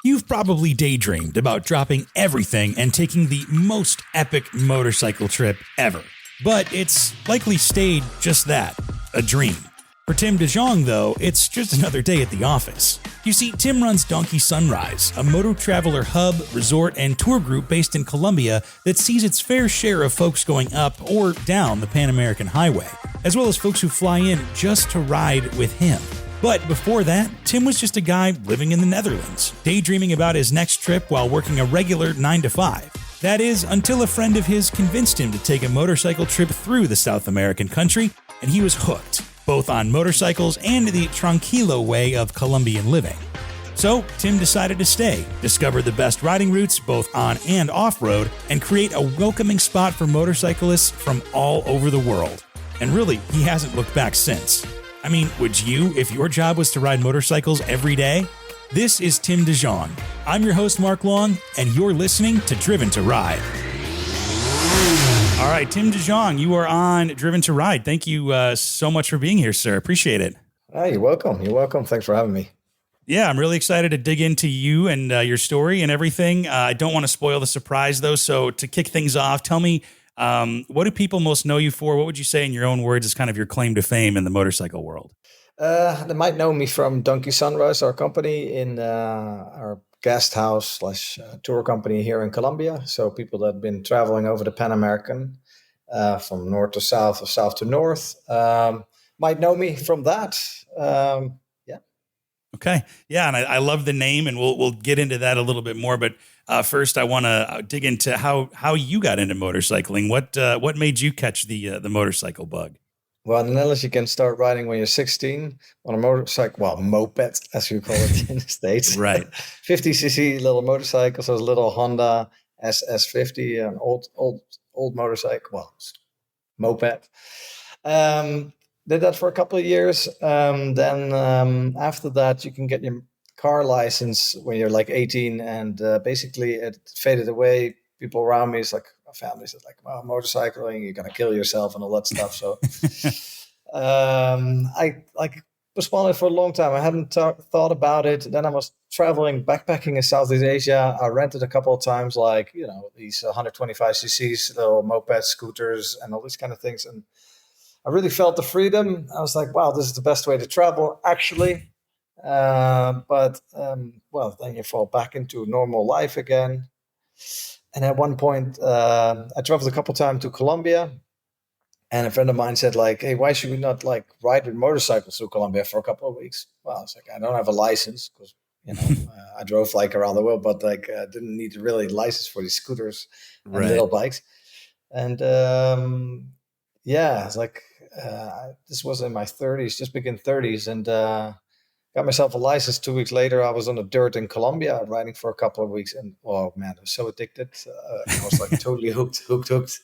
You've probably daydreamed about dropping everything and taking the most epic motorcycle trip ever. But it's likely stayed just that, a dream. For Tim DeJong, though, it's just another day at the office. You see, Tim runs Donkey Sunrise, a moto traveler hub, resort, and tour group based in Colombia that sees its fair share of folks going up or down the Pan American Highway, as well as folks who fly in just to ride with him. But before that, Tim was just a guy living in the Netherlands, daydreaming about his next trip while working a regular 9-to-5. That is, until a friend of his convinced him to take a motorcycle trip through the South American country, and he was hooked, both on motorcycles and the tranquilo way of Colombian living. So, Tim decided to stay, discover the best riding routes both on and off-road, and create a welcoming spot for motorcyclists from all over the world. And really, he hasn't looked back since. I mean, would you if your job was to ride motorcycles every day? This is Tim DeJong. I'm your host, Mark Long, and you're listening to Driven to Ride. All right, Tim DeJong, you are on Driven to Ride. Thank you so much for being here, sir. Appreciate it. You're welcome. You're welcome. Thanks for having me. Yeah, I'm really excited to dig into you and your story and everything. I don't want to spoil the surprise, though. So to kick things off, tell me, what do people most know you for? What would you say in your own words is kind of your claim to fame in the motorcycle world? They might know me from Donkey Sunrise, our company in our guest house / tour company here in Colombia. So people that have been traveling over the Pan American from north to south or south to north might know me from that. Yeah. Okay. Yeah. And I love the name, and we'll get into that a little bit more. But first, I want to dig into how you got into motorcycling. What made you catch the motorcycle bug? Well, in the Netherlands, you can start riding when you're 16 on a motorcycle, well, moped, as you call it in the States. Right. 50cc little motorcycle, so it's a little Honda SS50, an old motorcycle, well, moped. Did that for a couple of years. Then after that, you can get your car license when you're like 18, and basically it faded away. People around me, it's like my family said, like, "Wow, motorcycling, you're gonna kill yourself and all that stuff." So I postponed it for a long time. I hadn't thought about it. Then I was traveling, backpacking in Southeast Asia. I rented a couple of times, like, these 125 cc's little moped scooters and all these kind of things. And I really felt the freedom. I was like, wow, this is the best way to travel, actually. But then you fall back into normal life again. And at one point, I traveled a couple of times to Colombia, and a friend of mine said, like, "Hey, why should we not like ride with motorcycles to Colombia for a couple of weeks?" Well, I was like, I don't have a license because I drove like around the world, but like didn't need a really license for these scooters and little bikes. And it's like this was in my 30s, just begin 30s, and got myself a license. 2 weeks later, I was on the dirt in Colombia riding for a couple of weeks. And, oh, man, I was so addicted. I was like totally hooked. I was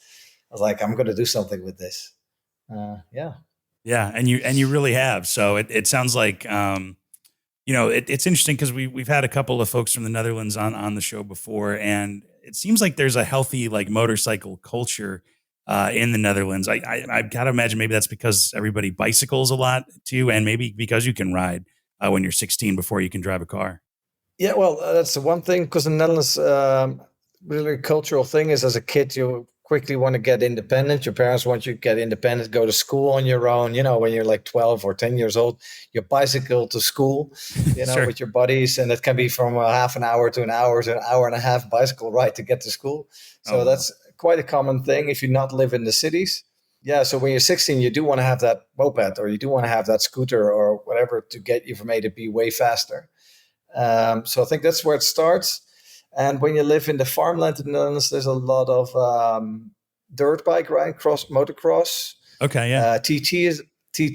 like, I'm going to do something with this. Yeah. Yeah. And you really have. So it sounds like, it's interesting because we've had a couple of folks from the Netherlands on the show before. And it seems like there's a healthy like motorcycle culture in the Netherlands. I've got to imagine maybe that's because everybody bicycles a lot too. And maybe because you can ride when you're 16 before you can drive a car. Yeah, well, that's the one thing, because in the Netherlands, really cultural thing is as a kid, you quickly want to get independent. Your parents want you to get independent, go to school on your own. When you're like 12 or 10 years old, you bicycle to school, Sure. with your buddies. And it can be from a half an hour to an hour and a half bicycle ride to get to school. So that's quite a common thing if you not live in the cities. Yeah, so when you're 16, you do want to have that moped, or you do want to have that scooter or whatever to get you from A to B way faster. So I think that's where it starts. And when you live in the farmland in the Netherlands, there's a lot of dirt bike riding, motocross. Okay, yeah. TT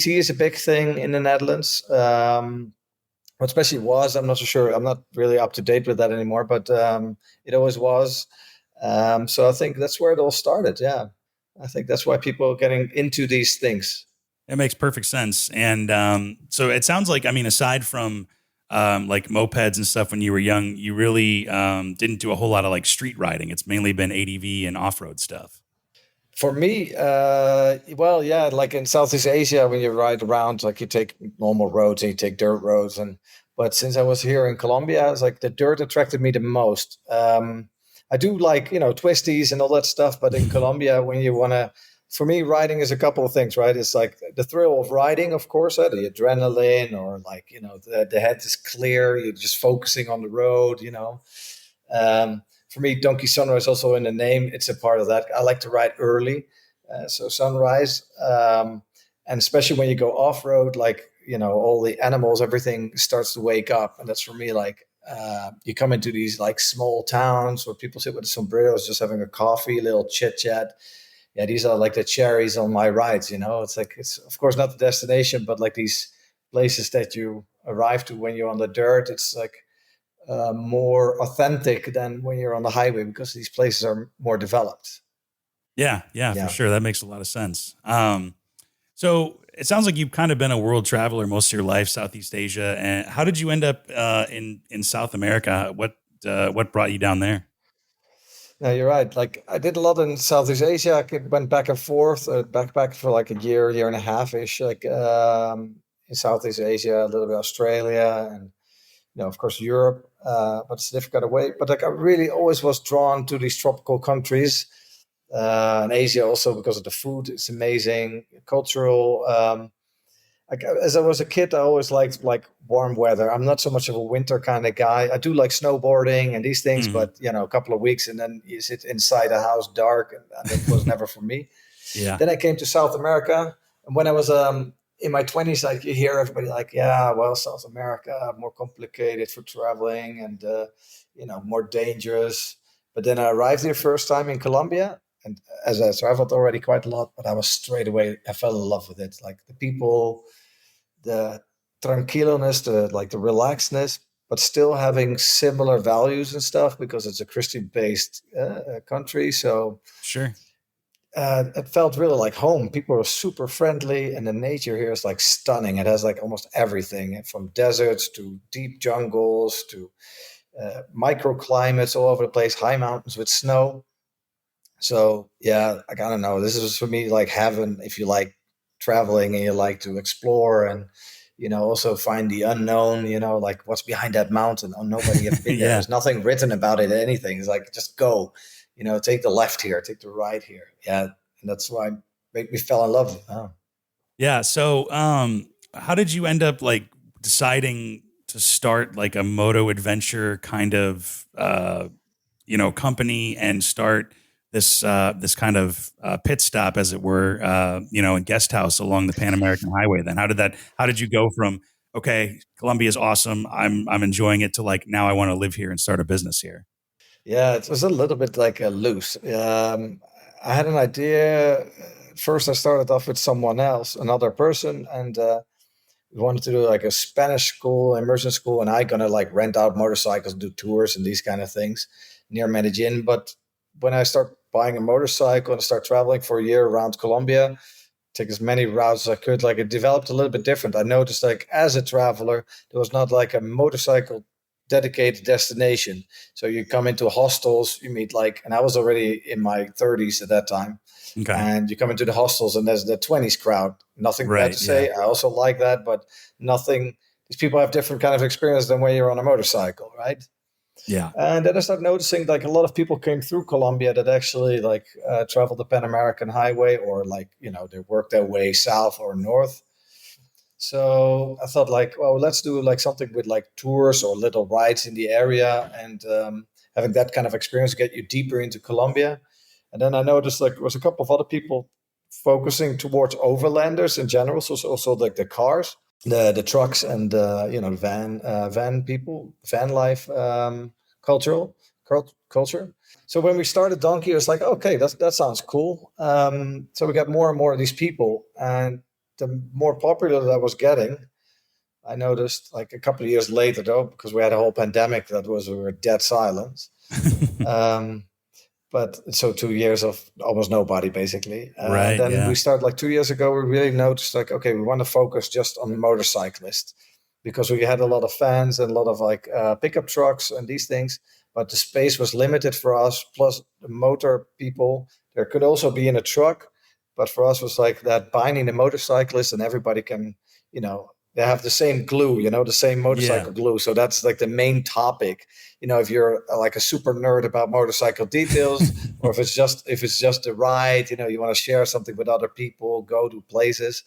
is a big thing in the Netherlands. Especially was, I'm not so sure. I'm not really up to date with that anymore, but it always was. So I think that's where it all started. Yeah. I think that's why people are getting into these things. It makes perfect sense. And so it sounds like, aside from like mopeds and stuff when you were young, you really didn't do a whole lot of like street riding. It's mainly been ADV and off-road stuff. For me, like in Southeast Asia, when you ride around, like you take normal roads and you take dirt roads. But since I was here in Colombia, it's like the dirt attracted me the most. I do like, twisties and all that stuff, but in Colombia, when you want to, for me, riding is a couple of things, right? It's like the thrill of riding, of course, the adrenaline, or like, the head is clear, you're just focusing on the road. For me, Donkey Sunrise also in the name, it's a part of that. I like to ride early, so sunrise, and especially when you go off road, like all the animals, everything starts to wake up, and that's for me like you come into these like small towns where people sit with sombreros, just having a coffee, a little chit chat. Yeah, these are like the cherries on my rides. It's like it's of course not the destination, but like these places that you arrive to when you're on the dirt, it's like more authentic than when you're on the highway because these places are more developed. Yeah, yeah, for Yeah. sure. That makes a lot of sense. So it sounds like you've kind of been a world traveler most of your life, Southeast Asia. And how did you end up in South America? What brought you down there? No, you're right. Like I did a lot in Southeast Asia. Went back and forth, backpack for like a year and a half ish, like in Southeast Asia, a little bit Australia, and of course Europe. But it's difficult away. But like I really always was drawn to these tropical countries, and Asia also because of the food. It's amazing, cultural. Like as I was a kid, I always liked like warm weather. I'm not so much of a winter kind of guy. I do like snowboarding and these things, Hmm. but a couple of weeks and then you sit inside a house dark, and that was never for me. Yeah. Then I came to South America, and when I was in my 20s, like you hear everybody like, yeah, well, South America more complicated for traveling and more dangerous. But then I arrived here first time in Colombia, and as I traveled already quite a lot, but I was straight away I fell in love with it. Like the people, the tranquilness, the relaxedness, but still having similar values and stuff because it's a Christian-based country. So Sure. it felt really like home. People are super friendly, and the nature here is like stunning. It has like almost everything from deserts to deep jungles to microclimates all over the place, high mountains with snow. So yeah, I don't know. This is for me like heaven if you like traveling and you like to explore and also find the unknown. Like what's behind that mountain? Oh, nobody have been there. Yeah. There's nothing written about it. Anything. It's like just go. Take the left here, take the right here. Yeah, and that's why make me fell in love. Oh. Yeah. So, how did you end up like deciding to start like a moto adventure kind of, company and start this kind of pit stop, as it were, and guest house along the Pan American Highway? Then how did you go from, okay, Colombia is awesome, I'm enjoying it, to like, now I want to live here and start a business here? Yeah, it was a little bit like a loose. I had an idea. First, I started off with someone else, another person, and we wanted to do like a Spanish school, immersion school, and I gonna like rent out motorcycles, do tours and these kind of things near Medellin. But when I start buying a motorcycle and start traveling for a year around Colombia, take as many routes as I could, like it developed a little bit different. I noticed like as a traveler, there was not like a motorcycle dedicated destination. So you come into hostels, you meet like, and I was already in my 30s at that time, Okay. and you come into the hostels and there's the 20s crowd. Nothing bad Right. to Yeah. say. I also like that, but nothing. These people have different kind of experience than when you're on a motorcycle, right? Yeah. And then I started noticing like a lot of people came through Colombia that actually like traveled the Pan American Highway, or like they worked their way south or north. So I thought like, well, let's do like something with like tours or little rides in the area, and having that kind of experience get you deeper into Colombia. And then I noticed like there was a couple of other people focusing towards overlanders in general, so also like the cars, the trucks, and van people, van life, culture. So when we started Donkey, it was like, okay, that sounds cool. So we got more and more of these people, and the more popular that was getting, I noticed like a couple of years later, though, because we had a whole pandemic that was we were dead silence. Um, but so 2 years of almost nobody basically. And Right. then we Yeah. started like 2 years ago. We really noticed like, okay, we want to focus just on motorcyclists because we had a lot of fans and a lot of like pickup trucks and these things. But the space was limited for us. Plus the motor people, there could also be in a truck. But for us was like that binding the motorcyclist and everybody can, they have the same glue, the same Yeah. motorcycle glue. So that's like the main topic. If you're like a super nerd about motorcycle details, or if it's just a ride, you want to share something with other people, go to places.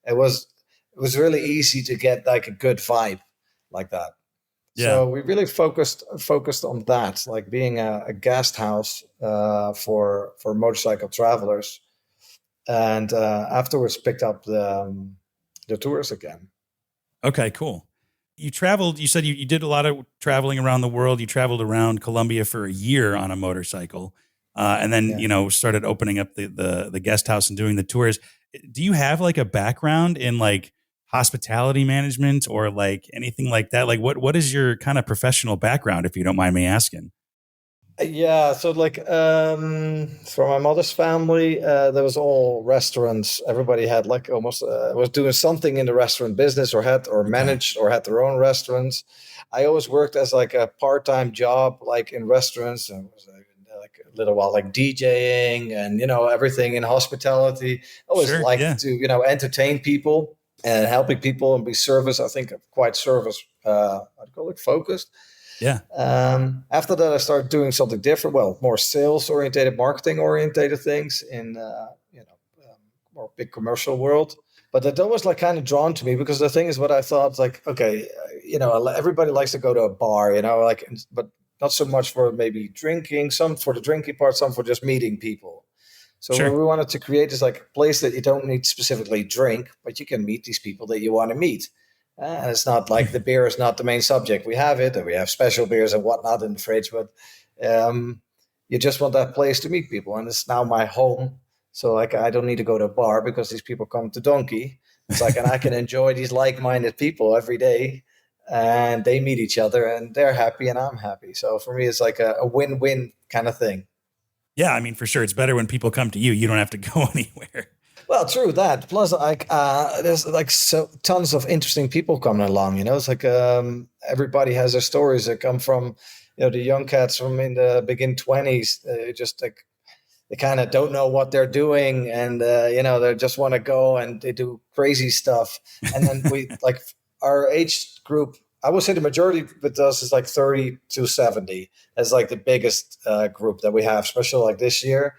It was it was really easy to get like a good vibe like that. Yeah. So we really focused on that, like being a guest house for motorcycle travelers, and afterwards picked up the tours again. Okay, cool. You traveled, you said you did a lot of traveling around the world. You traveled around Colombia for a year on a motorcycle. And then, Yeah. started opening up the guest house and doing the tours. Do you have like a background in like hospitality management or like anything like that? Like what is your kind of professional background, if you don't mind me asking? Yeah, so like for my mother's family, there was all restaurants. Everybody had like almost was doing something in the restaurant business, or had or Okay. managed or had their own restaurants. I always worked as like a part-time job, like in restaurants, and was like a little while like DJing and everything in hospitality. I always Sure. liked Yeah. to entertain people and helping people and be service. I think quite service. I'd call it focused. Yeah. After that, I started doing something different. Well, more sales orientated, marketing orientated things in more big commercial world. But that was like kind of drawn to me because the thing is, what I thought like, okay, everybody likes to go to a bar, like, but not so much for maybe drinking. Some for the drinking part, some for just meeting people. So what Sure. we wanted to create is like a place that you don't need specifically drink, but you can meet these people that you want to meet. And it's not like the beer is not the main subject. We have it, and we have special beers and whatnot in the fridge, but um, you just want that place to meet people. And it's now my home. So like I don't need to go to a bar because these people come to Donkey. It's like, and I can enjoy these like-minded people every day, and they meet each other, and they're happy, and I'm happy. So for me, it's like a win-win kind of thing. Yeah. I mean, for sure. It's better when people come to you. You don't have to go anywhere. Well, true that. Plus, like, there's like so tons of interesting people coming along. It's like everybody has their stories that come from, the young cats from in the begin 20s. Just like they kind of don't know what they're doing, and they just want to go and they do crazy stuff. And then we like our age group. I would say the majority with us is like 30 to 70. That's like the biggest group that we have, especially like this year.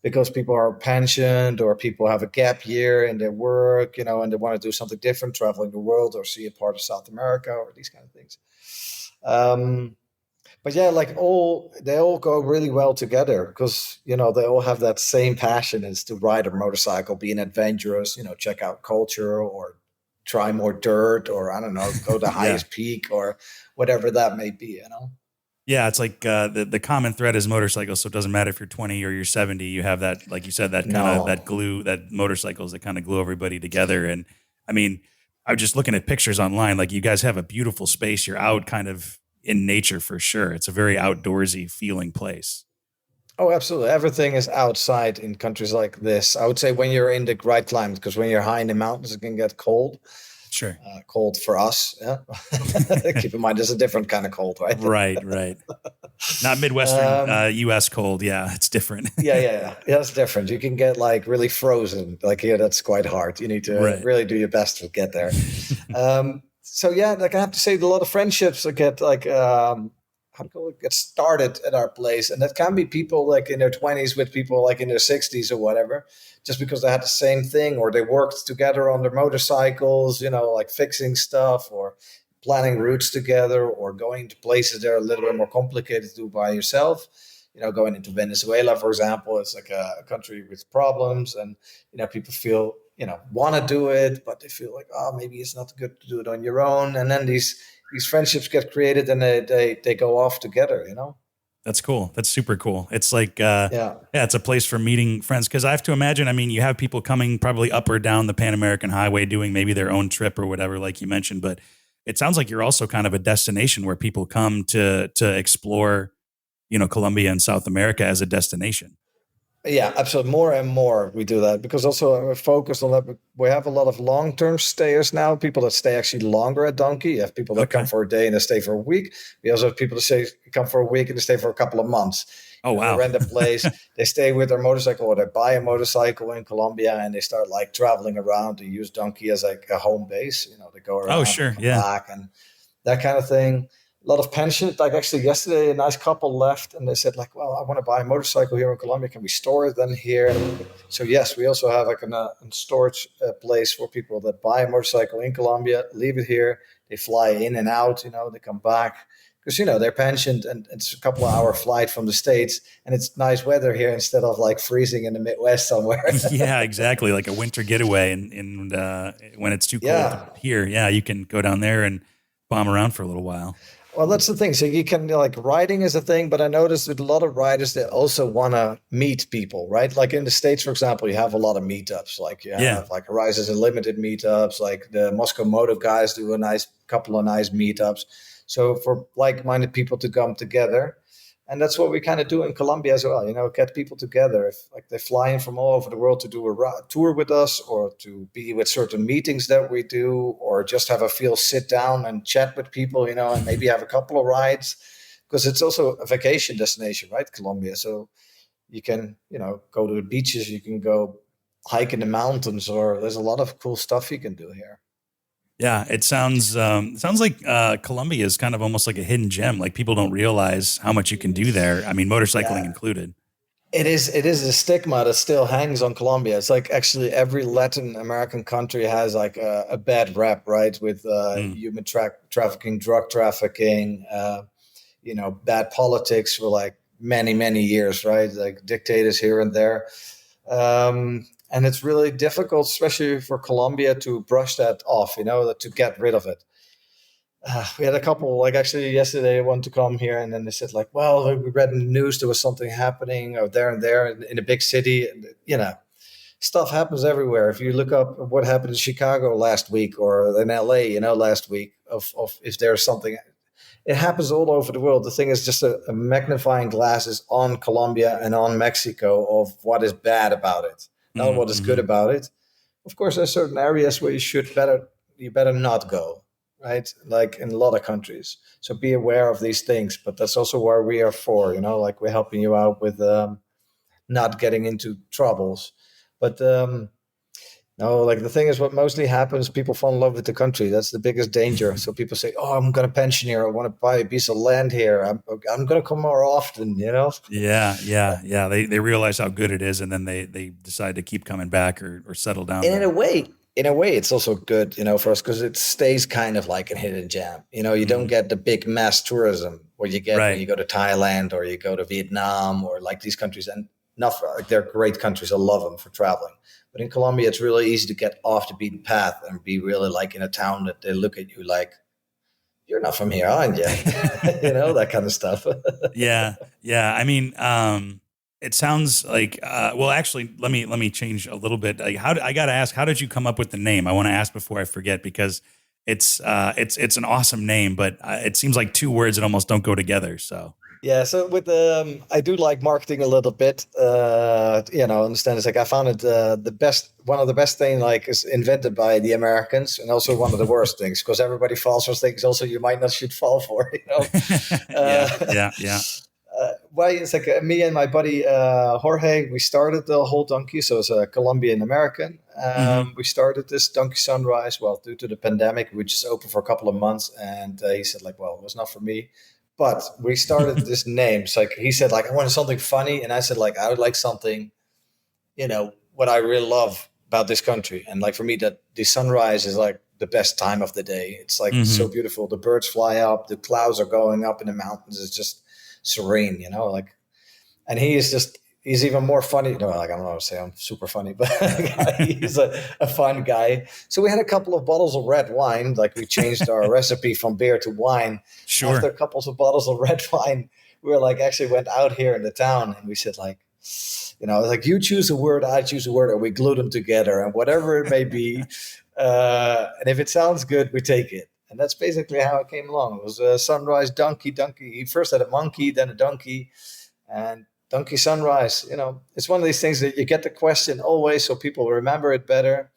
Because people are pensioned or people have a gap year in their work, and they want to do something different, traveling the world or see a part of South America or these kind of things. Um, but yeah, like they all go really well together because they all have that same passion is to ride a motorcycle, being adventurous, check out culture or try more dirt or I don't know, go to the Yeah. highest peak or whatever that may be. Yeah, it's like the common thread is motorcycles. So it doesn't matter if you're 20 or you're 70. You have that, like you said, that kind of No. that glue, that motorcycles that kind of glue everybody together. And I mean, I'm just looking at pictures online. Like you guys have a beautiful space. You're out kind of in nature for sure. It's a very outdoorsy feeling place. Oh, absolutely. Everything is outside in countries like this. I would say when you're in the right climate, because when you're high in the mountains, it can get cold. Sure. Cold for us. Yeah. Keep in mind, there's a different kind of cold, right? Right. Right. Not Midwestern U.S. cold. Yeah, it's different. Yeah. That's different. You can get like really frozen. Like here, that's quite hard. You need to Right. really do your best to get there. So yeah, like I have to say, a lot of friendships that get like how to call it, get started at our place, and that can be people like in their 20s with people like in their 60s or whatever, just because they had the same thing or they worked together on their motorcycles, like fixing stuff or planning routes together or going to places that are a little bit more complicated to do by yourself. Going into Venezuela, for example, it's like a country with problems, and people feel want to do it, but they feel like, oh, maybe it's not good to do it on your own. And then these friendships get created, and they go off together. That's cool. That's super cool. It's like, Yeah. yeah, it's a place for meeting friends. Cause I have to imagine, I mean, you have people coming probably up or down the Pan American Highway doing maybe their own trip or whatever, like you mentioned, but it sounds like you're also kind of a destination where people come to explore, Colombia and South America as a destination. Yeah, absolutely. More and more we do that because also we're focused on that. We have a lot of long-term stayers now, people that stay actually longer at Donkey. You have people that come Okay. for a day and they stay for a week. We also have people that say come for a week and they stay for a couple of months. Oh, They wow. rent a place, they stay with their motorcycle or they buy a motorcycle in Colombia and they start like traveling around to use Donkey as like a home base. They go Oh, around, they sure. come Yeah. back and that kind of thing. A lot of pension. Like actually yesterday, a nice couple left and they said like, well, I want to buy a motorcycle here in Colombia. Can we store it then here? So yes, we also have like a storage place for people that buy a motorcycle in Colombia, leave it here. They fly in and out, they come back because, they're pensioned and it's a couple of hour flight from the States and it's nice weather here instead of like freezing in the Midwest somewhere. Yeah, exactly. Like a winter getaway, and when it's too cold Yeah. here, yeah, you can go down there and bomb around for a little while. Well, that's the thing. So you can like riding is a thing, but I noticed with a lot of riders they also want to meet people, right? Like in the States, for example, you have a lot of meetups. Like you Yeah, have like Horizons and Limited meetups. Like the Moscow Moto guys do a nice couple of nice meetups. So for like-minded people to come together, and that's what we kind of do in Colombia as well. Get people together. If like they fly in from all over the world to do a tour with us, or to be with certain meetings that we do, or just have a feel sit down and chat with people. And maybe have a couple of rides because it's also a vacation destination, right? Colombia. So you can go to the beaches. You can go hike in the mountains, or there's a lot of cool stuff you can do here. yeah. It sounds like Colombia is kind of almost like a hidden gem. Like people don't realize how much you can do there. I mean, motorcycling Yeah. included. It is a stigma that still hangs on Colombia. It's like actually every Latin American country has like a bad rap, right? With Mm. human trafficking, drug trafficking, bad politics for like many, many years, right? Like dictators here and there. And it's really difficult, especially for Colombia, to brush that off, to get rid of it. We had a couple, like actually yesterday, wanted to come here, and then they said like, "Well, we read in the news there was something happening or there and there in a big city." Stuff happens everywhere. If you look up what happened in Chicago last week or in LA, last week, of if there's something, it happens all over the world. The thing is just a magnifying glass is on Colombia and on Mexico of what is bad about it, not what is good Mm-hmm. about it. Of course, there's certain areas where you better not go, right? Like in a lot of countries. So be aware of these things. But that's also where we are for. Like we're helping you out with not getting into troubles. But no, like the thing is, what mostly happens, people fall in love with the country. That's the biggest danger. So people say, "Oh, I'm going to pension here. I want to buy a piece of land here. I'm going to come more often." Yeah, yeah, yeah. They realize how good it is, and then they decide to keep coming back or settle down And there. in a way, it's also good, for us because it stays kind of like a hidden gem. You don't Hmm. get the big mass tourism what you get when Right. you go to Thailand or you go to Vietnam or like these countries. And enough, like they're great countries. I love them for traveling. But in Colombia, it's really easy to get off the beaten path and be really like in a town that they look at you like you're not from here, aren't you? That kind of stuff. Yeah, yeah. I mean, it sounds like. Well, actually, let me change a little bit. Like, I got to ask, how did you come up with the name? I want to ask before I forget because it's an awesome name, but it seems like two words that almost don't go together. So Yeah, so with I do like marketing a little bit. Understand it's like I found it the best, one of the best thing like is invented by the Americans, and also one of the worst things because everybody falls for things. Also, you might not should fall for. yeah, Uh, yeah, yeah. Why it's like me and my buddy Jorge, we started the whole donkey. So it's a Colombian American. Hmm. We started this donkey sunrise. Well, due to the pandemic, we just opened for a couple of months, and he said like, "Well, it was not for me." But we started this name. So like he said like, "I wanted something funny," and I said like, "I would like something, what I really love about this country." And like for me, that the sunrise is like the best time of the day. It's like so Hmm. beautiful. The birds fly up, the clouds are going up in the mountains. It's just serene, like, and he's even more funny. No, like I don't know how to say I'm super funny, but he's a fun guy. So we had a couple of bottles of red wine. Like we changed our recipe from beer to wine. After Sure. a couple of bottles of red wine, we were like actually went out here in the town and we said like, like you choose a word, I choose a word, and we glue them together, and whatever it may be. And if it sounds good, we take it. And that's basically how it came along. It was a sunrise donkey. He first had a monkey, then a donkey, and Donkey Sunrise. It's one of these things that you get the question always, so people remember it better.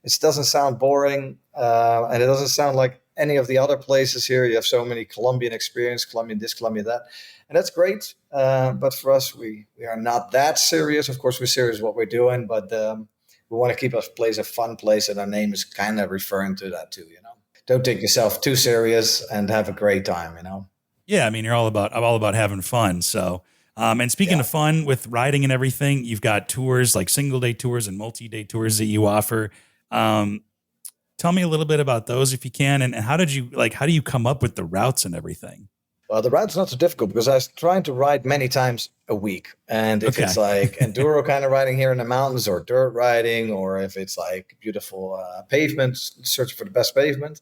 It doesn't sound boring, and it doesn't sound like any of the other places here. You have so many Colombian experience, Colombian this, Colombian that, and that's great. But for us, we are not that serious. Of course, we're serious what we're doing, but we want to keep our place a fun place, and our name is kind of referring to that too. Don't take yourself too serious and have a great time. Yeah, I mean, I'm all about having fun. So, and speaking of fun with riding and everything, you've got tours like single day tours and multi-day tours that you offer. Tell me a little bit about those if you can, and how do you come up with the routes and everything? Well, the route's not so difficult because I was trying to ride many times a week. And if it's like enduro kind of riding here in the mountains, or dirt riding, or if it's like beautiful pavement, searching for the best pavement,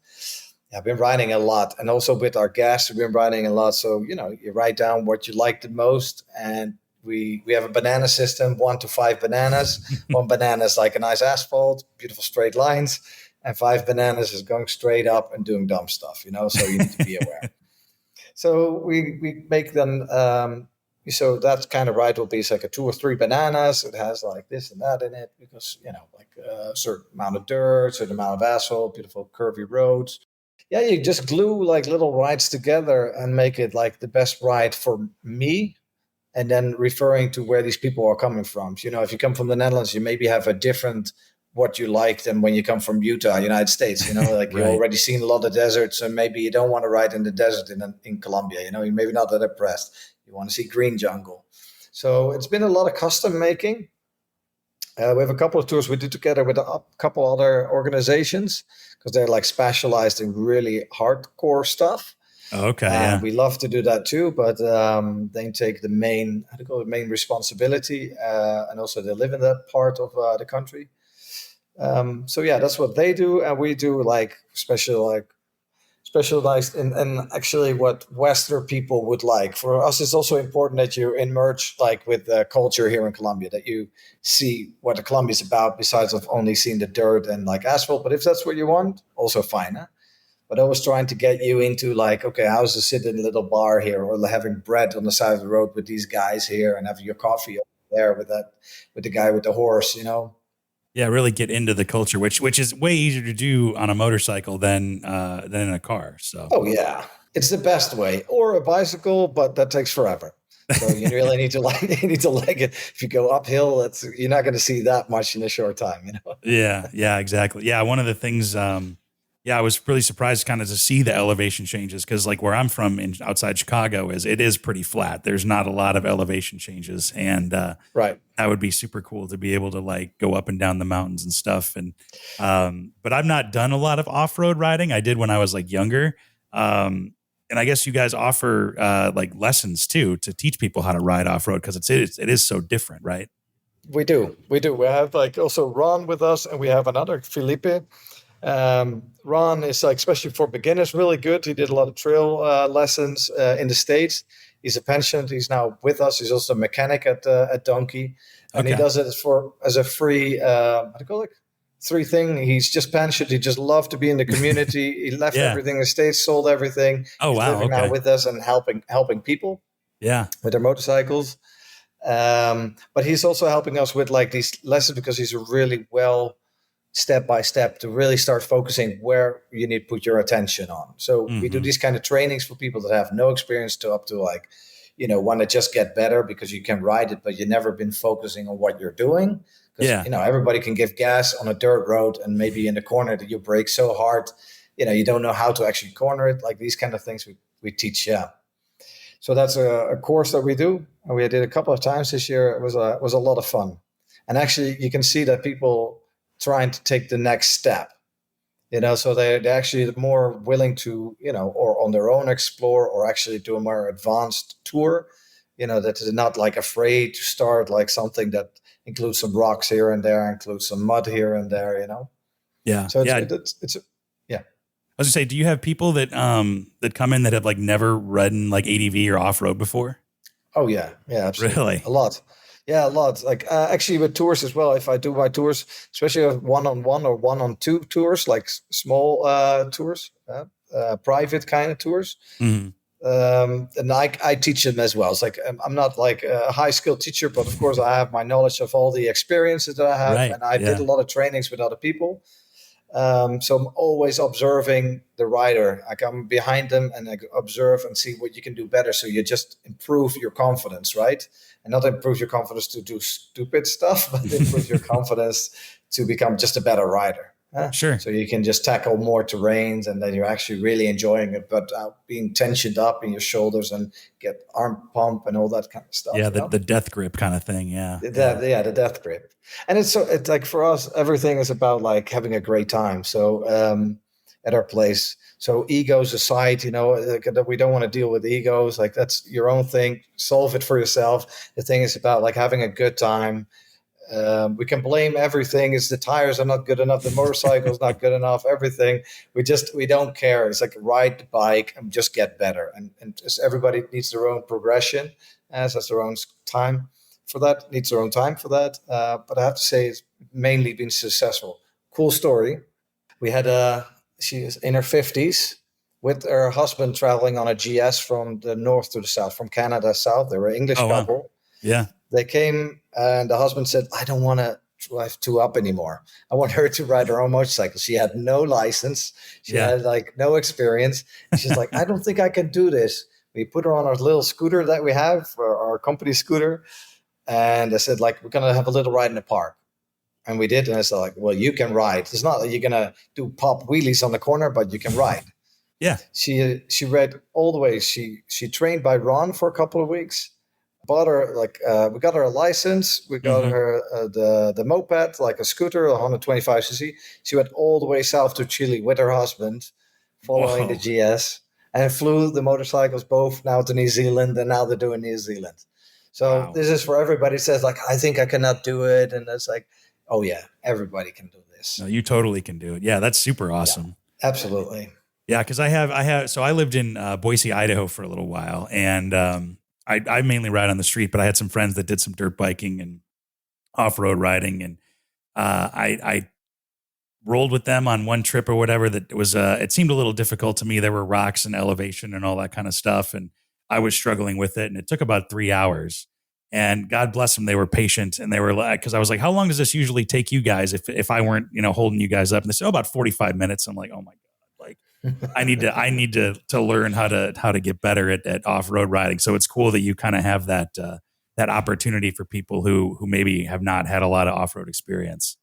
I've been riding a lot. And also with our guests, we've been riding a lot. So, you write down what you like the most. And we have a banana system, 1 to 5 bananas. 1 banana is like a nice asphalt, beautiful straight lines. And 5 bananas is going straight up and doing dumb stuff, so you need to be aware. So we make them, so that kind of ride will be like a 2 or 3 bananas. It has like this and that in it because, like a certain amount of dirt, certain amount of asphalt, beautiful curvy roads. Yeah, you just glue like little rides together and make it like the best ride for me. And then referring to where these people are coming from. So, if you come from the Netherlands, you maybe have a different what you like than when you come from Utah, United States. Like right. You've already seen a lot of deserts, and maybe you don't want to ride in the desert in Colombia. You're maybe not that impressed. You want to see green jungle. So it's been a lot of custom making. We have a couple of tours we do together with a couple other organizations because they're like specialized in really hardcore stuff. Okay. Yeah. We love to do that too, but they take the main responsibility, and also they live in that part of the country. So yeah, that's what they do, and we do like specialized in actually what Western people would like. For us, it's also important that you emerge like with the culture here in Colombia, that you see what the Colombia is about, besides of only seeing the dirt and like asphalt. But if that's what you want, also fine. Huh? But I was trying to get you into like, okay, how's to sit in a little bar here, or having bread on the side of the road with these guys here, and having your coffee over there with the guy with the horse, Yeah, really get into the culture, which is way easier to do on a motorcycle than in a car. So. Oh yeah, it's the best way, or a bicycle, but that takes forever. So you really need to like it. If you go uphill, you're not going to see that much in a short time. Yeah, exactly. Yeah, one of the things. I was really surprised kind of to see the elevation changes, because like where I'm from outside Chicago it is pretty flat. There's not a lot of elevation changes, and right. That would be super cool to be able to like go up and down the mountains and stuff. And but I've not done a lot of off-road riding. I did when I was like younger. And I guess you guys offer like lessons too to teach people how to ride off-road, because it is so different, right? We do. We have like also Ron with us, and we have another Felipe. Ron is like, especially for beginners, really good. He did a lot of trail lessons in the States. He's a pensioned. He's now with us. He's also a mechanic at Donkey, and he does it as a free free thing. He's just pensioned. He just loved to be in the community. He left everything in the States, sold everything. Oh wow! He's living now with us and helping people. Yeah, with their motorcycles. But he's also helping us with like these lessons, because he's really well step by step to really start focusing where you need to put your attention on. So we do these kind of trainings for people that have no experience to up to like, want to just get better because you can ride it, but you've never been focusing on what you're doing. Because, everybody can give gas on a dirt road, and maybe in the corner that you brake so hard, you don't know how to actually corner it. Like these kind of things we teach. Yeah. So that's a course that we do. And we did a couple of times this year. It was a lot of fun. And actually you can see that people trying to take the next step, so they're actually more willing to, or on their own explore, or actually do a more advanced tour, that they're not like afraid to start like something that includes some rocks here and there, includes some mud here and there, Yeah. So I was gonna say, do you have people that that come in that have like never ridden like ADV or off-road before? Oh yeah, absolutely. Really? A lot. Yeah, a lot. Like actually with tours as well, if I do my tours, especially one-on-one or one-on-two tours, like small tours, private kind of tours, And I teach them as well. It's like I'm not like a high skilled teacher, but of course I have my knowledge of all the experiences that I have, Right. and I did Yeah. a lot of trainings with other people. So I'm always observing the rider. I come behind them and I observe and see what you can do better. So you just improve your confidence, right? And not improve your confidence to do stupid stuff, but improve your confidence to become just a better rider. Sure. So you can just tackle more terrains and then you're actually really enjoying it, but being tensioned up in your shoulders and get arm pump and all that kind of stuff, Yeah. you The, know? the death grip kind of thing. Yeah. Yeah. The death grip. And it's like for us everything is about like having a great time. So at our place, so egos aside, like, we don't want to deal with egos. Like that's your own thing, solve it for yourself. The thing is about like having a good time. We can blame everything. It's the tires are not good enough, the motorcycle's not good enough, everything. We don't care. It's like ride the bike and just get better. And just everybody needs their own progression, as has their own time for that, needs their own time for that. But I have to say it's mainly been successful. Cool story. We had she is in her 50s with her husband traveling on a GS from the north to the south, from Canada south. They were an English Oh, wow. couple. Yeah. They came and the husband said, I don't want to drive two up anymore. I want her to ride her own motorcycle. She had no license. She Yeah. had like no experience. And she's like, I don't think I can do this. We put her on our little scooter that we have, our company scooter. And I said, like, we're going to have a little ride in the park. And we did. And I said, like, well, you can ride. It's not that you're going to do pop wheelies on the corner, but you can ride. Yeah. She read all the way. She trained by Ron for a couple of weeks. Bought her we got her a license. We got her the moped, like a scooter, 125cc. She went all the way south to Chile with her husband, following the GS, and flew the motorcycles both now to New Zealand, and now they're doing New Zealand. So Wow. this is for everybody. Says like, I think I cannot do it, and it's like, oh yeah, everybody can do this. No, you totally can do it. Yeah, that's super awesome. Yeah, absolutely. Yeah, because so I lived in Boise, Idaho for a little while, and I mainly ride on the street, but I had some friends that did some dirt biking and off-road riding, and I rolled with them on one trip or whatever that was it seemed a little difficult to me. There were rocks and elevation and all that kind of stuff, and I was struggling with it, and it took about 3 hours. And God bless them, they were patient, and they were like, because I was like, how long does this usually take you guys if I weren't holding you guys up? And they said, about 45 minutes. I'm like, oh my God, like I need to learn how to get better at off-road riding. So it's cool that you kind of have that opportunity for people who maybe have not had a lot of off-road experience.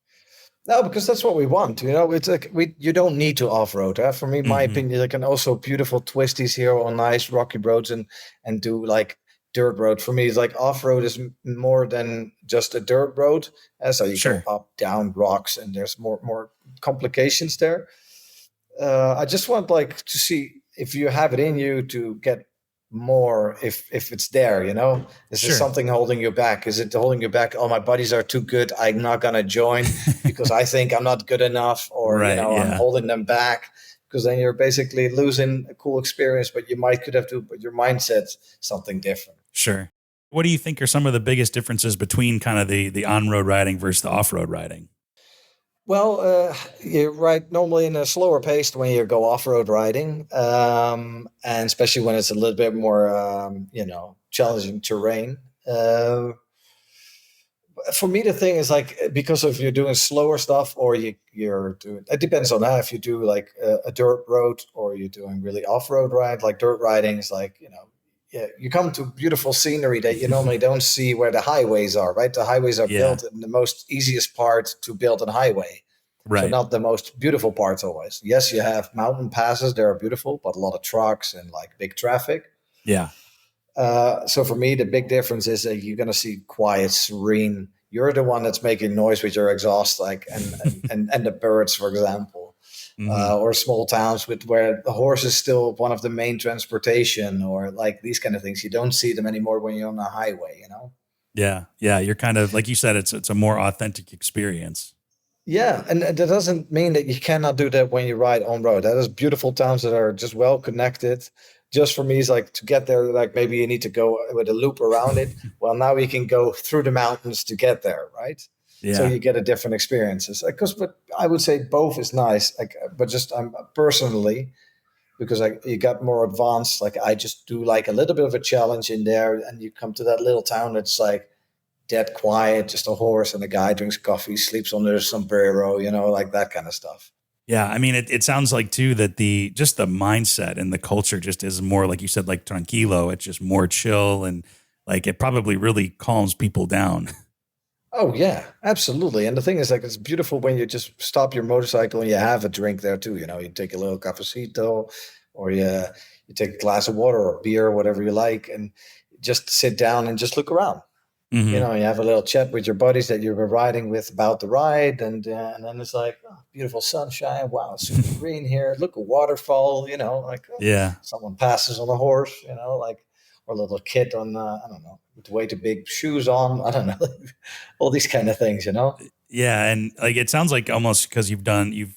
No, because that's what we want. It's like you don't need to off road. For me, my opinion, like, and also beautiful twisties here on nice rocky roads and do like dirt road. For me, it's like off road is more than just a dirt road. So you Sure. go up, down rocks, and there's more complications there. I just want like to see if you have it in you to get more if it's there, is Sure. there something holding you back? Is it holding you back? Oh, my buddies are too good, I'm not gonna join because I think I'm not good enough, or Right, yeah. I'm holding them back, because then you're basically losing a cool experience, but you could have to put your mindset something different. Sure. What do you think are some of the biggest differences between kind of the on-road riding versus the off-road riding? Well, you're right. Normally in a slower pace when you go off-road riding, and especially when it's a little bit more, challenging terrain. For me, the thing is like, because if you're doing slower stuff or you're doing, it depends on that. If you do like a dirt road or you're doing really off-road ride, like dirt riding is like, yeah, you come to beautiful scenery that you normally don't see where the highways are, right? The highways are built in the most easiest part to build a highway. Right. So not the most beautiful parts always. Yes, you have mountain passes, they are beautiful, but a lot of trucks and like big traffic. Yeah. So for me, the big difference is that you're going to see quiet, serene. You're the one that's making noise with your exhaust, like and the birds, for example. Or small towns where the horse is still one of the main transportation, or like these kind of things. You don't see them anymore when you're on a highway, Yeah. Yeah. You're kind of, like you said, it's a more authentic experience. Yeah. And that doesn't mean that you cannot do that when you ride on road. That is beautiful towns that are just well connected. Just for me, it's like to get there, like maybe you need to go with a loop around it. Well, now you can go through the mountains to get there, right? Yeah. So you get a different experiences. But I would say both is nice. But just I'm personally, because you got more advanced. Like I just do like a little bit of a challenge in there, and you come to that little town that's like dead quiet, just a horse and a guy drinks coffee, sleeps under a sombrero, like that kind of stuff. Yeah, I mean, it sounds like too that the mindset and the culture just is more, like you said, like tranquilo. It's just more chill, and like it probably really calms people down. Oh yeah, absolutely. And the thing is, like, it's beautiful when you just stop your motorcycle and you have a drink there too. You take a little cafecito, or you take a glass of water or beer, or whatever you like, and just sit down and just look around. Mm-hmm. You have a little chat with your buddies that you were riding with about the ride, and then it's like, oh, beautiful sunshine. Wow, it's super green here. Look, a waterfall. Like, oh, Yeah. someone passes on a horse. Like, or a little kid on I don't know, with way too big shoes on. I don't know, all these kind of things. Yeah, and like it sounds like almost because you've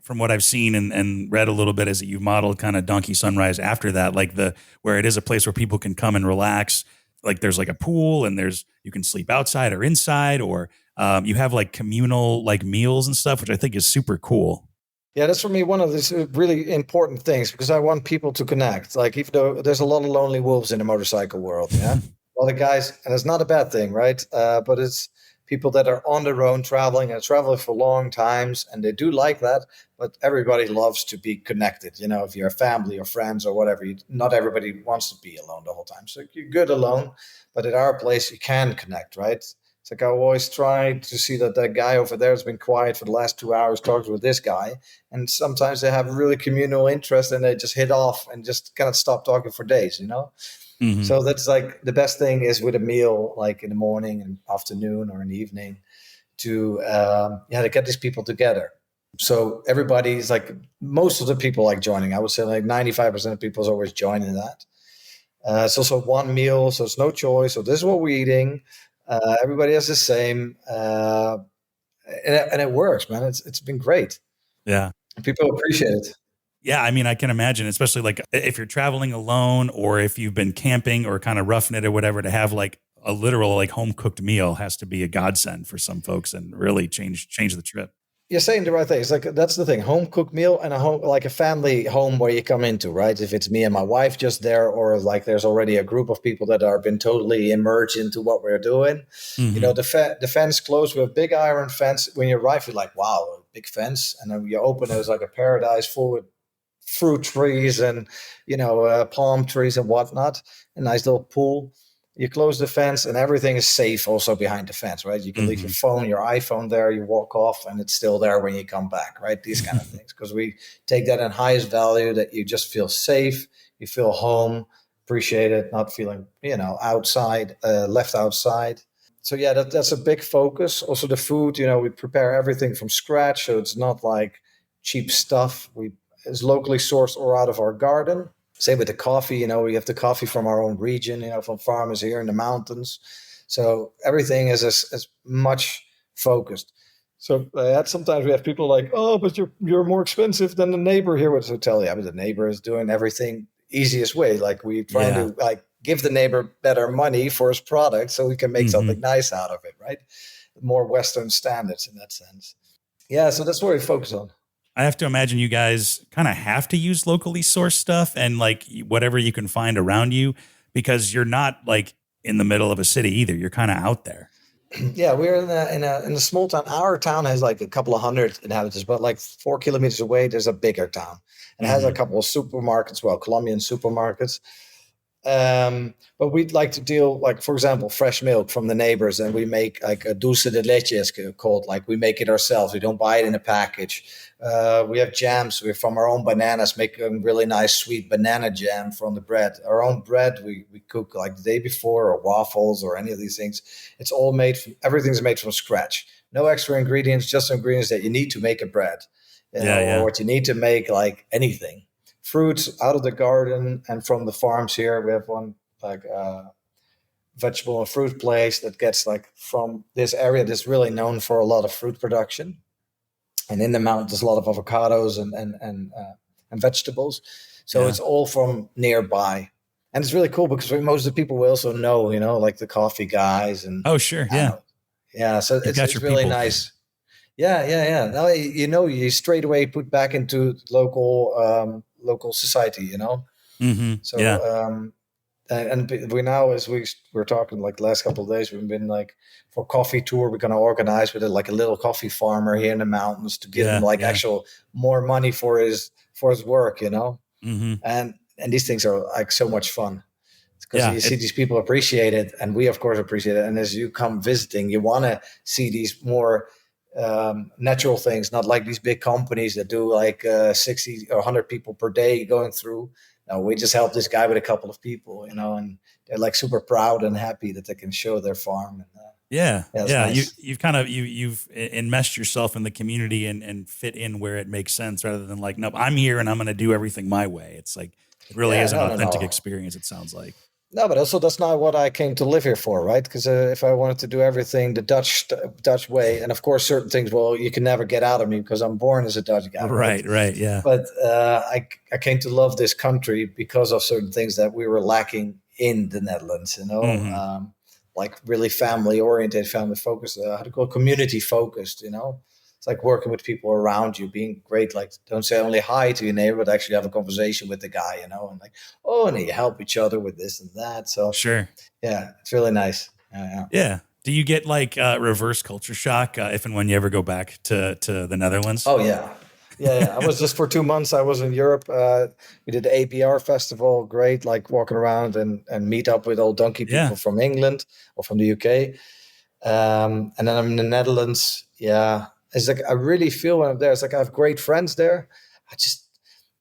from what I've seen and read a little bit is that you've modeled kind of Donkey Sunrise after that, like where it is a place where people can come and relax. Like there's like a pool and you can sleep outside or inside, or you have like communal like meals and stuff, which I think is super cool. Yeah, that's for me one of these really important things, because I want people to connect. Like, even though there's a lot of lonely wolves in the motorcycle world, yeah, a lot of guys, and it's not a bad thing, right? But it's people that are on their own traveling and traveling for long times, and they do like that. But everybody loves to be connected. If you're a family or friends or whatever, not everybody wants to be alone the whole time. So you're good alone, but at our place you can connect, right? It's like I always try to see that guy over there has been quiet for the last 2 hours talking with this guy. And sometimes they have really communal interest and they just hit off and just kind of stop talking for days. Mm-hmm. So that's like the best thing is with a meal, like in the morning and afternoon or in the evening, to get these people together. So everybody's like, most of the people like joining. I would say like 95% of people is always joining that. It's also one meal, so it's no choice. So this is what we're eating. Everybody has the same, and it works, man. It's been great. Yeah. People appreciate it. Yeah, I mean, I can imagine, especially like if you're traveling alone or if you've been camping or kind of roughing it or whatever, to have like a literal like home cooked meal has to be a godsend for some folks and really change the trip. You're saying the right thing. It's like, that's the thing: home cooked meal and a home, like a family home where you come into, right? If it's me and my wife just there, or like there's already a group of people that are been totally immersed into what we're doing. Mm-hmm. The fence closed with a big iron fence. When you arrive, you're like, wow, a big fence, and then you open it, it's like a paradise full with fruit trees and palm trees and whatnot. A nice little pool. You close the fence and everything is safe also behind the fence, right? You can leave your phone, your iPhone there, you walk off and it's still there when you come back, right? These kind of things, because we take that in highest value, that you just feel safe, you feel home, appreciated, not feeling outside, left outside. So yeah, that's a big focus. Also the food, we prepare everything from scratch, so it's not like cheap stuff. It's locally sourced or out of our garden. Same with the coffee, we have the coffee from our own region, from farmers here in the mountains. So everything is as much focused. So sometimes we have people like, oh, but you're more expensive than the neighbor here with the hotel. Yeah, but the neighbor is doing everything easiest way. Like, we trying to like give the neighbor better money for his product so we can make something nice out of it, right? More Western standards in that sense. Yeah, so that's what we focus on. I have to imagine you guys kind of have to use locally sourced stuff and like whatever you can find around you, because you're not like in the middle of a city either. You're kind of out there. Yeah, we're in a small town. Our town has like a couple of hundred inhabitants, but like 4 kilometers away, there's a bigger town, and it has a couple of supermarkets, well, Colombian supermarkets. But we'd like to deal, like, for example, fresh milk from the neighbors, and we make like a dulce de leche, it's called. Like, we make it ourselves. We don't buy it in a package. We have jams. We're from our own bananas, make a really nice sweet banana jam from the bread. Our own bread we cook like the day before, or waffles or any of these things. It's all everything's made from scratch. No extra ingredients, just ingredients that you need to make a bread. Or what you need to make like anything. Fruits out of the garden and from the farms here. We have one like vegetable and fruit place that gets like from this area that's really known for a lot of fruit production. And in the mountains, there's a lot of avocados and vegetables. So it's all from nearby. And it's really cool because most of the people we also know, like the coffee guys. And oh, sure. Yeah. Yeah. So it's really nice. Yeah. Now, you straight away put back into local local society, you know. Yeah. So and we now, as we're talking like the last couple of days, we've been like for coffee tour. We're going to organize with it like a little coffee farmer here in the mountains to give him Yeah. like Yeah. actual more money for his work, you know. Hmm. And these things are like so much fun because Yeah. you see these people appreciate it, and we of course appreciate it. And as you come visiting, you want to see these more natural things, not like these big companies that do like 60 or 100 people per day going through. No, we just help this guy with a couple of people, you know, and they're like super proud and happy that they can show their farm. And Yeah. yeah, it's Yeah. nice. You've kind of, you've enmeshed yourself in the community and fit in where it makes sense rather than like, nope, I'm here and I'm going to do everything my way. It's like, it really Yeah, is an no, no, authentic no. experience. It sounds like. No, but also that's not what I came to live here for, right? Because if I wanted to do everything the Dutch way, and of course certain things, well, you can never get out of me because I'm born as a Dutch guy, right? Right. Right. Yeah. But I came to love this country because of certain things that we were lacking in the Netherlands, you know, Hmm. like really family oriented, family focused, how do you call it, community focused, you know. It's like working with people around you, being great. Like, don't say only hi to your neighbor, but actually have a conversation with the guy, you know, and like, oh, and you help each other with this and that. So, Sure. yeah, it's really nice. Yeah. Yeah. Do you get like reverse culture shock if and when you ever go back to the Netherlands? Oh, yeah. Yeah. I was just for 2 months. I was in Europe. We did the APR festival. Great, like walking around and meet up with old donkey Yeah. people from England or from the UK. And then I'm in the Netherlands. Yeah, it's like I really feel when I'm there. It's like I have great friends there. I just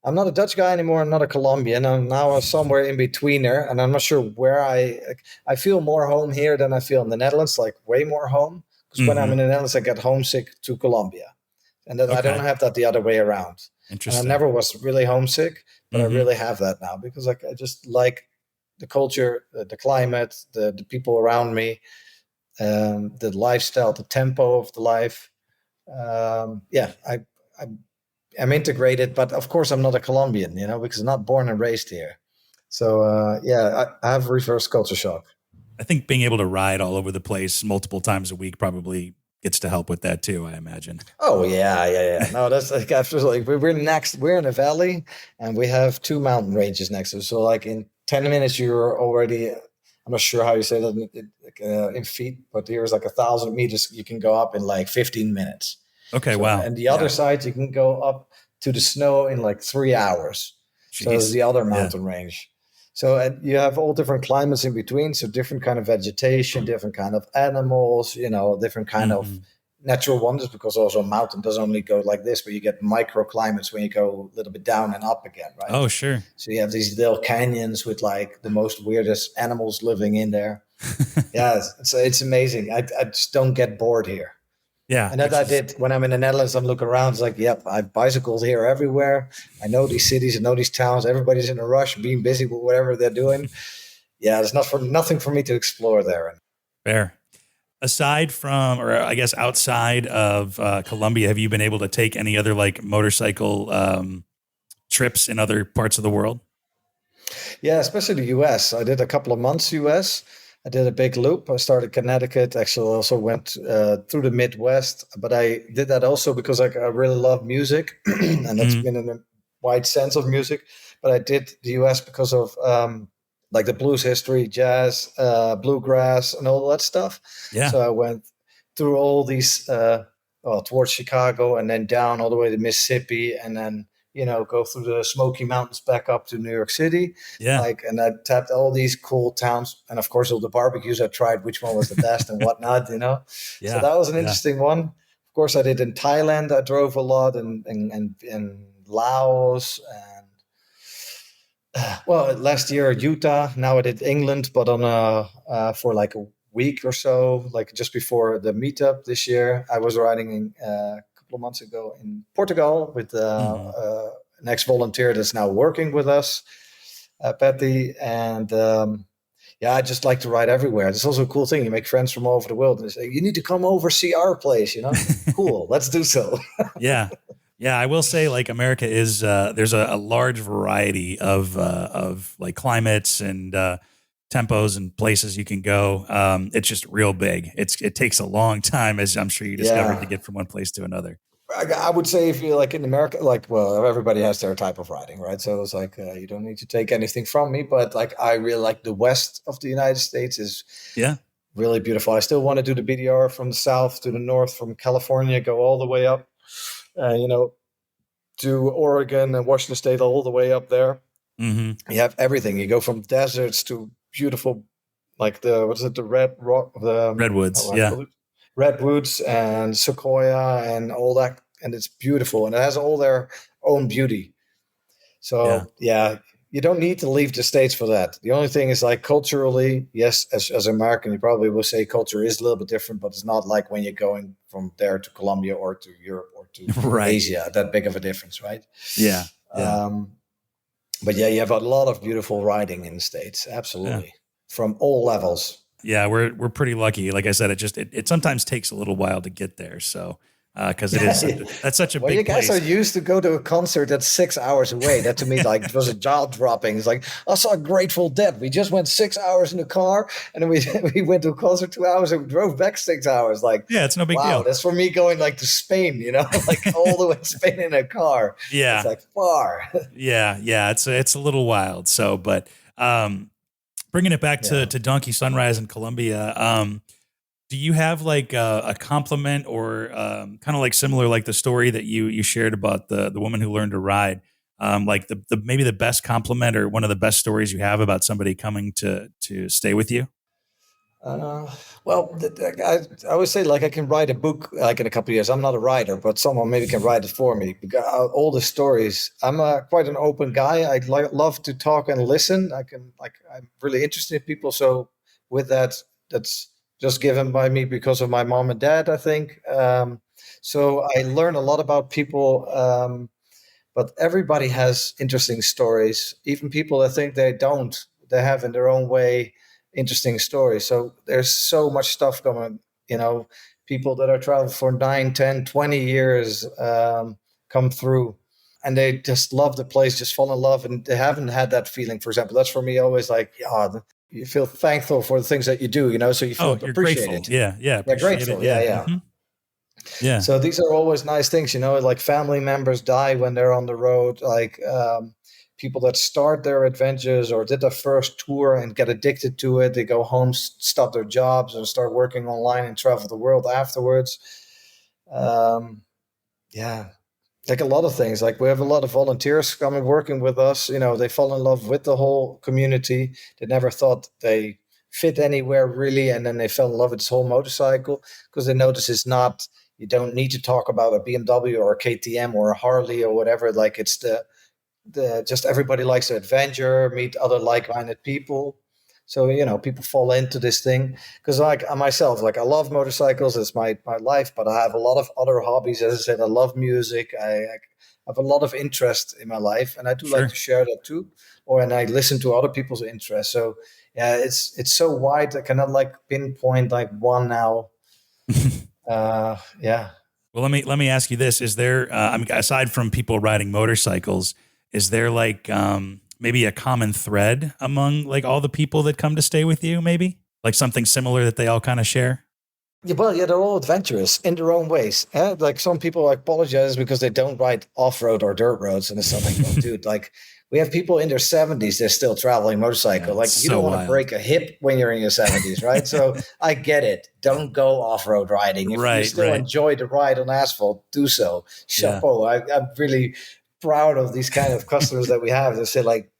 I'm not a Dutch guy anymore. I'm not a Colombian. I'm now somewhere in between there, and I'm not sure where I feel more home here than I feel in the Netherlands. Like way more home because when I'm Hmm. in the Netherlands, I get homesick to Colombia, and then I don't Okay. have that the other way around. And I Interesting. never was really homesick, but I Hmm. really have that now because like I just like the culture, the climate, the people around me, the lifestyle, the tempo of the life. Yeah, I'm integrated, but of course I'm not a Colombian, you know, because I'm not born and raised here. So yeah, I have reverse culture shock. I think being able to ride all over the place multiple times a week probably gets to help with that too, I imagine. Oh yeah. No, that's like absolutely. We're next. We're in a valley, and we have two mountain ranges next to us. So like in 10 minutes, you're already. I'm not sure how you say that in feet, but here's like 1,000 meters you can go up in like 15 minutes. Okay. So Wow. and the other Yeah. side you can go up to the snow in like 3 hours. So it's Jeez. the other Yeah. mountain range. So and you have all different climates in between. So different kind of vegetation, different kind of animals. You know, different kind of Hmm. natural wonders because also a mountain doesn't only go like this, but you get microclimates when you go a little bit down and up again, right? Oh, sure. So you have these little canyons with like the most weirdest animals living in there. Yeah, it's amazing. I just don't get bored here. Yeah. And that Which I is, did when I'm in the Netherlands. I'm looking around. It's like, yep, I've bicycled here everywhere. I know these cities. I know these towns. Everybody's in a rush, being busy with whatever they're doing. Yeah, there's nothing for me to explore there. fair. Aside from, or I guess outside of Colombia, have you been able to take any other like motorcycle trips in other parts of the world? Yeah, especially the US. I did a couple of months US. I did a big loop. I started Connecticut. Actually, also went through the Midwest. But I did that also because I really love music, and that's Hmm. been in a wide sense of music. But I did the US because of like the blues history, jazz, bluegrass, and all that stuff. Yeah. So I went through all these, well, towards Chicago, and then down all the way to Mississippi, and then go through the Smoky Mountains back up to New York City. Yeah. Like, and I tapped all these cool towns, and of course all the barbecues. I tried which one was the best and whatnot. So Yeah. that was an Yeah. interesting one. Of course, I did in Thailand. I drove a lot, and in Laos, and well, last year Utah. Now I did England, but on for like a week or so, like just before the meetup this year. I was riding in a couple of months ago in Portugal with Hmm. an ex-volunteer that's now working with us, Patty, and yeah, I just like to ride everywhere. It's also a cool thing. You make friends from all over the world, and they say, "You need to come over see our place." Cool. Let's do so. Yeah. Yeah, I will say like America is there's a large variety of like climates and tempos and places you can go. It's just real big. It takes a long time, as I'm sure you discovered, to Yeah. get from one place to another. I would say if you're like in America, like, well, everybody has their type of riding, right? So it's like you don't need to take anything from me, but like I really like the west of the United States is Yeah. really beautiful. I still want to do the BDR from the south to the north, from California, go all the way up, you know, to Oregon and Washington State, all the way up there. Hmm. You have everything. You go from deserts to beautiful, like the what is it, the red rock, the Redwoods. how I Yeah. call it, redwoods and sequoia and all that, and it's beautiful and it has all their own beauty. Yeah. So yeah, you don't need to leave the states for that. The only thing is like culturally, yes, as an American, you probably will say culture is a little bit different, but it's not like when you're going from there to Colombia or to Europe or to Right. Asia, that big of a difference, right? Yeah. Yeah. Um, but yeah, you have a lot of beautiful riding in the states, Yeah. absolutely, from all levels. Yeah, we're pretty lucky. Like I said, it sometimes takes a little while to get there. So because it is that's such a Well, you big guys are place. used to go to a concert that's 6 hours away. That to me, like, it was a jaw dropping. It's like, I saw Grateful Dead. We just went 6 hours in the car, and then we we went to a concert 2 hours, and we drove back 6 hours. Like, Yeah, it's no big wow, deal. that's for me going like to Spain, like all the way to Spain in a car. It's Yeah, like far. yeah. It's a little wild. So, but bringing it back Yeah. to Donkey Sunrise in Colombia. Do you have like a compliment or kind of like similar like the story that you shared about the woman who learned to ride? Like the maybe the best compliment or one of the best stories you have about somebody coming to stay with you? Uh, well, I always say like I can write a book like in a couple of years. I'm not a writer, but someone maybe can write it for me. Because all the stories, I'm quite an open guy. I love to talk and listen. I'm really interested in people. So with that, that's just given by me because of my mom and dad, I think. So I learn a lot about people. But everybody has interesting stories. Even people that think they don't, they have in their own way interesting stories. So there's so much stuff going, people that are traveling for 9, 10, 20 years come through and they just love the place, just fall in love. And they haven't had that feeling, for example. That's for me always like, yeah, you feel thankful for the things that you do, so you feel Oh, you're grateful. appreciated. Yeah, yeah, Yeah, appreciate it. grateful. Yeah, Yeah, yeah. yeah, So these are always nice things, like family members die when they're on the road, like people that start their adventures or did their first tour and get addicted to it. They go home, stop their jobs, and start working online and travel the world afterwards. Um, yeah, like a lot of things. Like we have a lot of volunteers coming working with us. They fall in love with the whole community. They never thought they fit anywhere really, and then they fell in love with this whole motorcycle because they notice it's not. You don't need to talk about a BMW or a KTM or a Harley or whatever. Like it's the just everybody likes to adventure, meet other like-minded people. So people fall into this thing because like I myself, like I love motorcycles. It's my life, but I have a lot of other hobbies. As I said, I love music. I have a lot of interest in my life, and I do like sure. to share that too. And I listen to other people's interests. So yeah, it's so wide. I cannot like pinpoint like one now. Yeah. Well, let me ask you this: is there, I mean, aside from people riding motorcycles, is there like maybe a common thread among like all the people that come to stay with you? Maybe like something similar that they all kind of share. Yeah, well, yeah, they're all adventurous in their own ways. Like some people apologize because they don't ride off road or dirt roads, and it's not like, well, dude, like we have people in their 70s they're still traveling motorcycle. Yeah, it's Like you so don't want to wild. break a hip when you're in your 70s, right? So I get it. Don't go off road riding. If you Right, still right. enjoy the ride on asphalt, do so. Yeah, Chapeau. I'm really proud of these kind of customers that we have. They say like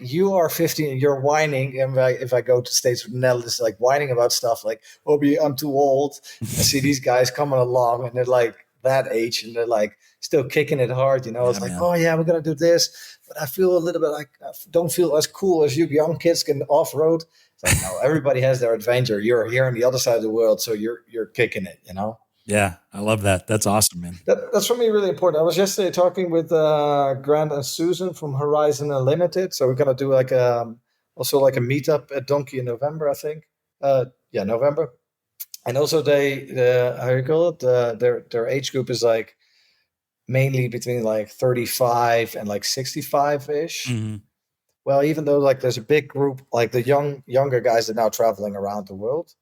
you are 15, you're whining. And if I go to States with Netherlands, like whining about stuff like, Obi, I'm too old. I see these guys coming along and they're like that age and they're like still kicking it hard. yeah, It's like, man. oh yeah, we're going to do this. But I feel a little bit like, I don't feel as cool as you young kids can off road. It's like, no, everybody has their adventure. You're here on the other side of the world. So you're kicking it. Yeah, I love that. That's awesome, man. That's for me really important. I was yesterday talking with Grant and Susan from Horizon Unlimited. So we're gonna do like also like a meetup at Donkey in November, I think. Yeah, November. And also how you call it? Their age group is like mainly between like 35 and like 65 ish. Hmm. Well, even though like there's a big group like the younger guys that are now traveling around the world.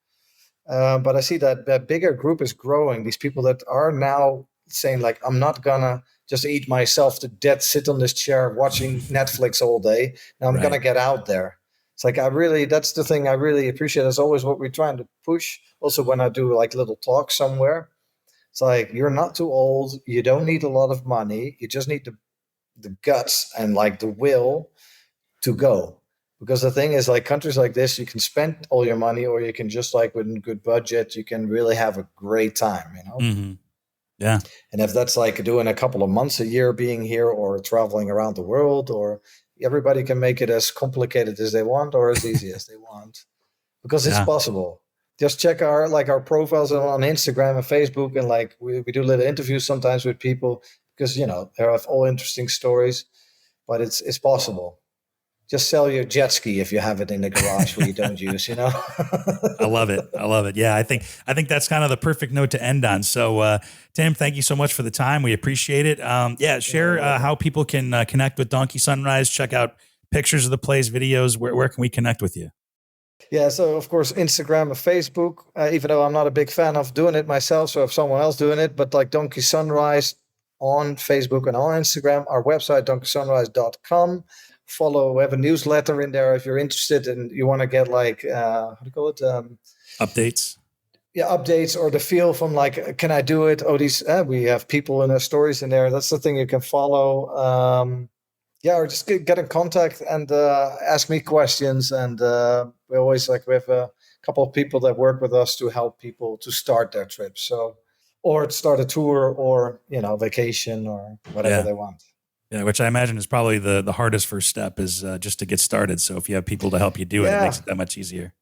But I see that that bigger group is growing. These people that are now saying like, I'm not gonna just eat myself to death, sit on this chair watching Netflix all day. Now I'm gonna get out there. It's like, that's the thing I really appreciate. That's always what we're trying to push. Also, when I do like little talks somewhere, it's like, you're not too old. You don't need a lot of money. You just need the guts and like the will to go. Because the thing is, like, countries like this, you can spend all your money, or you can just like within a good budget, you can really have a great time, you know? Mm-hmm. Yeah. And if that's like doing a couple of months a year being here, or traveling around the world, or everybody can make it as complicated as they want or as easy as they want, because it's possible. Just check our profiles on Instagram and Facebook, and like we do little interviews sometimes with people, because they have all interesting stories, but it's possible. Just sell your jet ski if you have it in the garage where you don't use, I love it. Yeah, I think that's kind of the perfect note to end on. So, Tim, thank you so much for the time. We appreciate it. Share how people can connect with Donkey Sunrise, check out pictures of the place, videos. Where can we connect with you? Yeah, so of course, Instagram and Facebook, even though I'm not a big fan of doing it myself, so if someone else doing it, but like Donkey Sunrise on Facebook and on Instagram, our website, donkeysunrise.com. We have a newsletter in there if you're interested and you want to get like, how do you call it? Updates. Yeah, updates, or the feel from like, can I do it? We have people in our stories in there. That's the thing you can follow. Or just get in contact and ask me questions. And we have a couple of people that work with us to help people to start their trips. So, or start a tour, or, vacation, or whatever they want. Yeah, which I imagine is probably the hardest first step, is just to get started. So if you have people to help you do it, it makes it that much easier.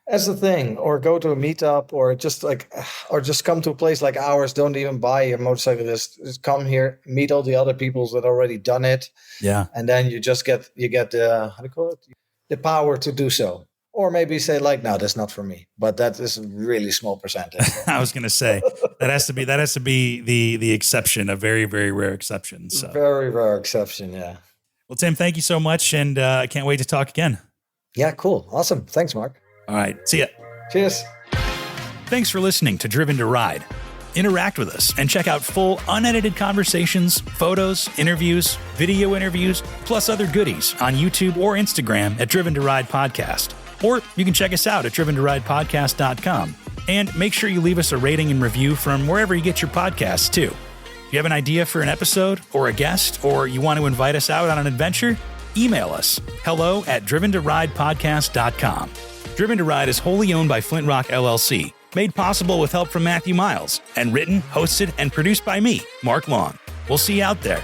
That's the thing. Or go to a meetup, or just come to a place like ours. Don't even buy your motorcycle. Just come here, meet all the other people that already done it. Yeah. And then you get the, how do you call it? The power to do so. Or maybe say like, no, that's not for me. But that is a really small percentage. I was going to say that has to be the exception, a very, very rare exception. So. Very rare exception, yeah. Well, Tim, thank you so much, and I can't wait to talk again. Yeah, cool. Awesome. Thanks, Mark. All right. See ya. Cheers. Thanks for listening to Driven to Ride. Interact with us and check out full unedited conversations, photos, interviews, video interviews, plus other goodies on YouTube or Instagram at Driven to Ride Podcast. Or you can check us out at driventoridepodcast.com. And make sure you leave us a rating and review from wherever you get your podcasts, too. If you have an idea for an episode or a guest, or you want to invite us out on an adventure, email us, hello@driventoridepodcast.com. Driven to Ride is wholly owned by Flint Rock LLC, made possible with help from Matthew Miles, and written, hosted, and produced by me, Mark Long. We'll see you out there.